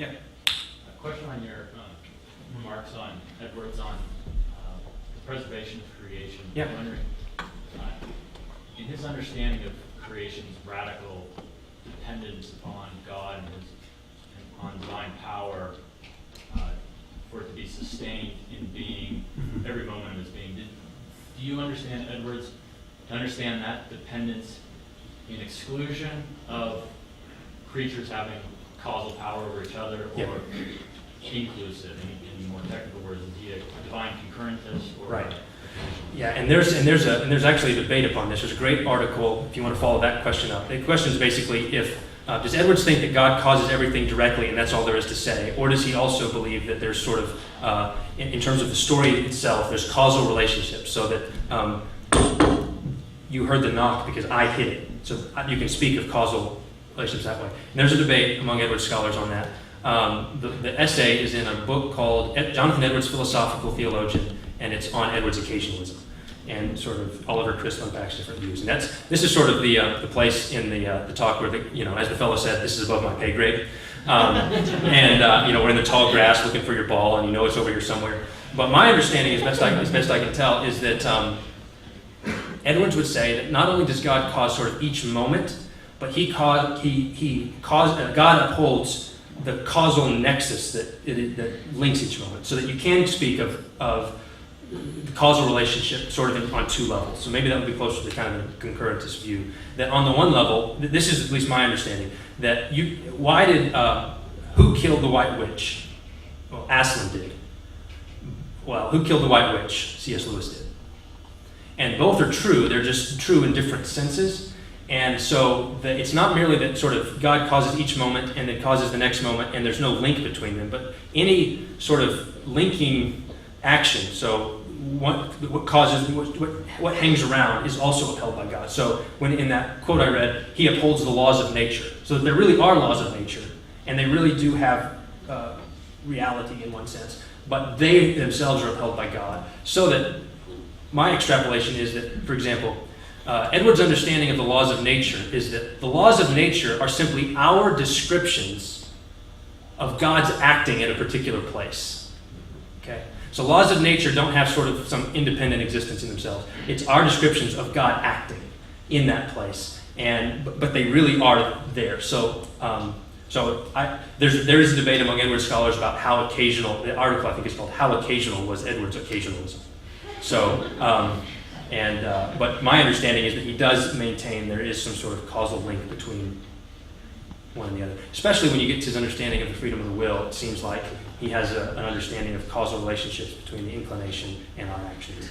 Yeah. A question on your remarks on Edwards on the preservation of creation. Yeah. I'm wondering, in his understanding of creation's radical dependence upon God and on divine power, for it to be sustained in being, every moment of its being, do you understand Edwards to understand that dependence in exclusion of creatures having causal power over each other, or inclusive, in more technical words, is he a divine concurrentist, or Right. Yeah, and there's actually a debate upon this. There's a great article if you want to follow that question up. The question is basically, if does Edwards think that God causes everything directly and that's all there is to say, or does he also believe that there's sort of in terms of the story itself, there's causal relationships, so that you heard the knock because I hit it, so you can speak of causal relationships that way. And there's a debate among Edwards scholars on that. The essay is in a book called Jonathan Edwards, Philosophical Theologian, and it's on Edwards occasionalism, and sort of Oliver Crisp unpacks different views. And this is sort of the place in the talk where, as the fellow said, this is above my pay grade. We're in the tall grass looking for your ball, and it's over here somewhere. But my understanding, as best I can tell, is that Edwards would say that not only does God cause sort of each moment, but God upholds the causal nexus that links each moment, so that you can speak of the causal relationship sort of on two levels. So maybe that would be closer to kind of a concurrentist view. That on the one level, this is at least my understanding, that who killed the White Witch? Well, Aslan did. Well, who killed the White Witch? C.S. Lewis did. And both are true, they're just true in different senses. And so it's not merely that sort of God causes each moment and then causes the next moment and there's no link between them, but any sort of linking action, so what hangs around is also upheld by God. So when in that quote I read, he upholds the laws of nature. So that there really are laws of nature, and they really do have reality in one sense, but they themselves are upheld by God. So that my extrapolation is that, for example, Edwards' understanding of the laws of nature is that the laws of nature are simply our descriptions of God's acting at a particular place. Okay? So laws of nature don't have sort of some independent existence in themselves. It's our descriptions of God acting in that place, but they really are there. So there is a debate among Edwards scholars about how occasional. The article I think is called "How Occasional Was Edwards' Occasionalism?" So. But my understanding is that he does maintain there is some sort of causal link between one and the other. Especially when you get to his understanding of the freedom of the will, it seems like he has an understanding of causal relationships between the inclination and our actions.